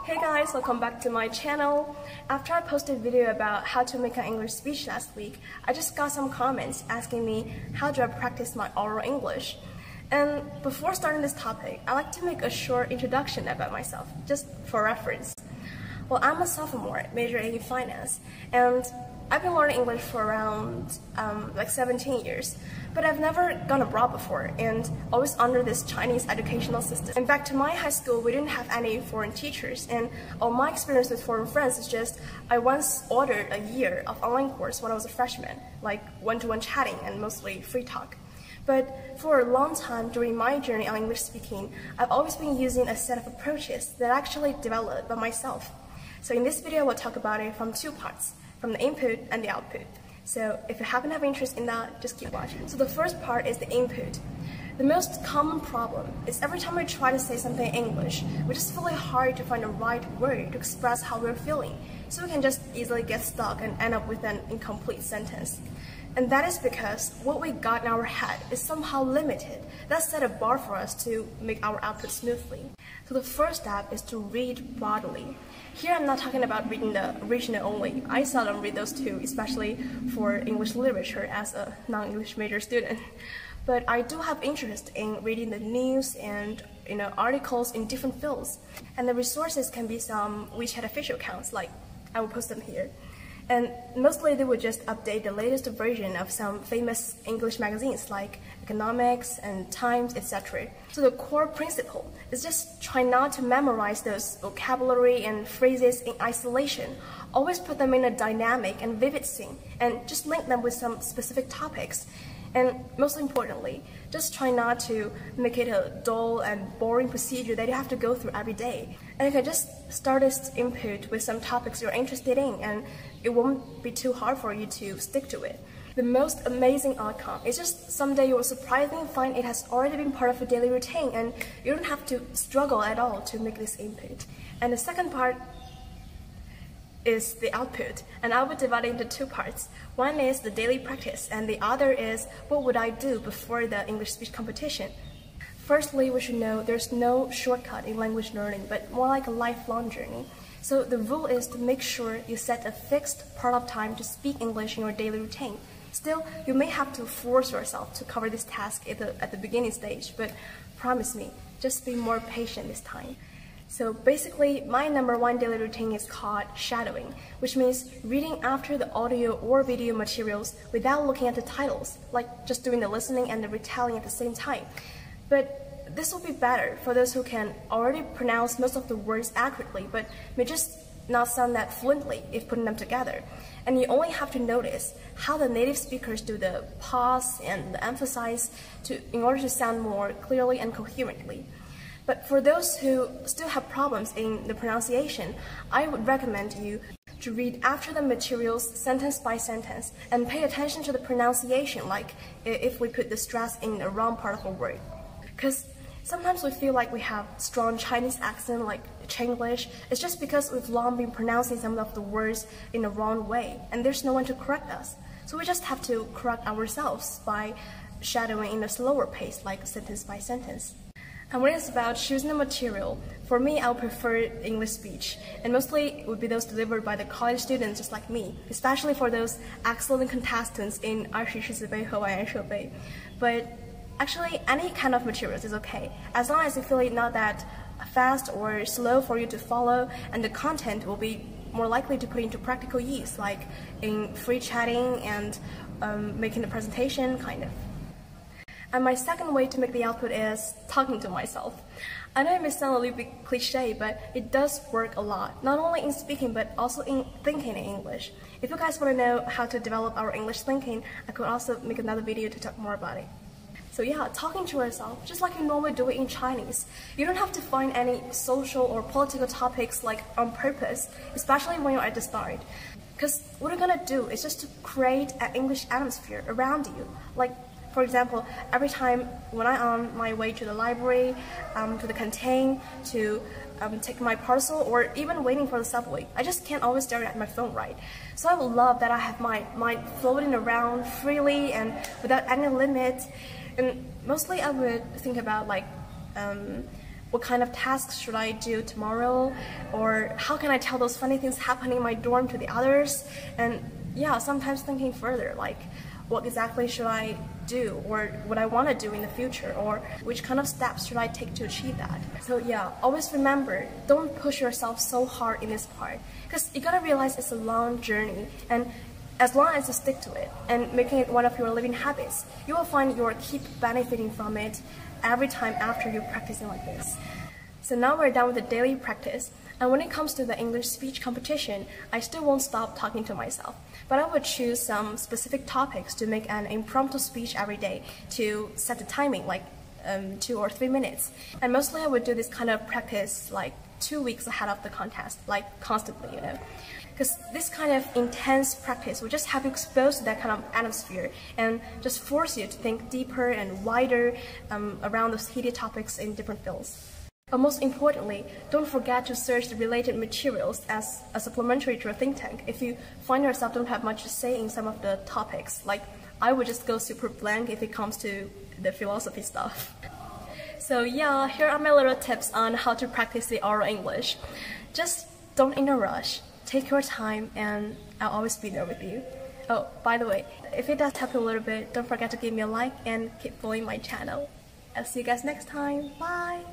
Hey guys, welcome back to my channel. After I posted a video about how to make an English speech last week, I just got some comments asking me how do I practice my oral English. And before starting this topic, I like to make a short introduction about myself, just for reference. Well, I'm a sophomore majoring in finance, and I've been learning English for around 17 years, but I've never gone abroad before and always under this Chinese educational system. In fact, in my high school, we didn't have any foreign teachers, and all my experience with foreign friends is just I once ordered a year of online course when I was a freshman, like one-to-one chatting and mostly free talk. But for a long time during my journey on English speaking, I've always been using a set of approaches that I actually developed by myself. So in this video, we'll talk about it from two parts, from the input and the output. So if you happen to have interest in that, just keep watching. So the first part is the input. The most common problem is every time we try to say something in English, we just find it hard to find the right word to express how we're feeling. So we can just easily get stuck and end up with an incomplete sentence. And that is because what we got in our head is somehow limited. That set a bar for us to make our output smoothly. So the first step is to read broadly. Here I'm not talking about reading the original only. I seldom read those two, especially for English literature as a non-English major student. But I do have interest in reading the news and articles in different fields. And the resources can be some WeChat official accounts, like I will post them here. And mostly they would just update the latest version of some famous English magazines like Economics and Times, etc. So the core principle is just try not to memorize those vocabulary and phrases in isolation. Always put them in a dynamic and vivid scene and just link them with some specific topics. And most importantly, just try not to make it a dull and boring procedure that you have to go through every day. And you can just start this input with some topics you're interested in, and it won't be too hard for you to stick to it. The most amazing outcome is just someday you will surprisingly find it has already been part of your daily routine, and you don't have to struggle at all to make this input. And the second part is the output, and I would divide it into two parts. One is the daily practice, and the other is what would I do before the English speech competition. Firstly, we should know there's no shortcut in language learning, but more like a lifelong journey. So the rule is to make sure you set a fixed part of time to speak English in your daily routine. Still, you may have to force yourself to cover this task at the beginning stage, but promise me, just be more patient this time. So basically, my #1 daily routine is called shadowing, which means reading after the audio or video materials without looking at the titles, like just doing the listening and the retelling at the same time. But this will be better for those who can already pronounce most of the words accurately, but may just not sound that fluently if putting them together. And you only have to notice how the native speakers do the pause and the emphasize in order to sound more clearly and coherently. But for those who still have problems in the pronunciation, I would recommend you to read after the materials sentence by sentence and pay attention to the pronunciation, like if we put the stress in the wrong part of a word. Because sometimes we feel like we have strong Chinese accent like Chinglish. It's just because we've long been pronouncing some of the words in the wrong way, and there's no one to correct us. So we just have to correct ourselves by shadowing in a slower pace, like sentence by sentence. And when it's about choosing the material, for me, I would prefer English speech, and mostly it would be those delivered by the college students just like me, especially for those excellent contestants in 20世纪杯和完颜社杯. But actually, any kind of materials is okay, as long as you feel it not that fast or slow for you to follow, and the content will be more likely to put into practical use, like in free chatting and making the presentation, kind of. And my second way to make the output is talking to myself. I know it may sound a little bit cliche, but it does work a lot, not only in speaking, but also in thinking in English. If you guys want to know how to develop our English thinking, I could also make another video to talk more about it. So yeah, talking to yourself, just like you normally do it in Chinese. You don't have to find any social or political topics like on purpose, especially when you're at the start. Because what you're gonna do is just to create an English atmosphere around you. Like, for example, every time when I'm on my way to the library, to the canteen, to take my parcel, or even waiting for the subway, I just can't always stare at my phone, right? So I would love that I have my mind floating around freely and without any limit. And mostly I would think about like what kind of tasks should I do tomorrow, or how can I tell those funny things happening in my dorm to the others, and yeah, sometimes thinking further, like what exactly should I do, or what I want to do in the future, or which kind of steps should I take to achieve that. So yeah, always remember, don't push yourself so hard in this part, because you gotta realize it's a long journey, and as long as you stick to it and making it one of your living habits, you will find you'll keep benefiting from it every time after you're practicing like this. So now we're done with the daily practice, and when it comes to the English speech competition, I still won't stop talking to myself, but I would choose some specific topics to make an impromptu speech every day to set the timing, like 2 or 3 minutes. And mostly I would do this kind of practice like 2 weeks ahead of the contest, like constantly, you know. Because this kind of intense practice will just have you exposed to that kind of atmosphere and just force you to think deeper and wider around those heated topics in different fields. But most importantly, don't forget to search the related materials as a supplementary to your think tank if you find yourself don't have much to say in some of the topics. Like, I would just go super blank if it comes to the philosophy stuff. So yeah, here are my little tips on how to practice the oral English. Just don't in a rush. Take your time, and I'll always be there with you. Oh, by the way, if it does help you a little bit, don't forget to give me a like and keep following my channel. I'll see you guys next time. Bye!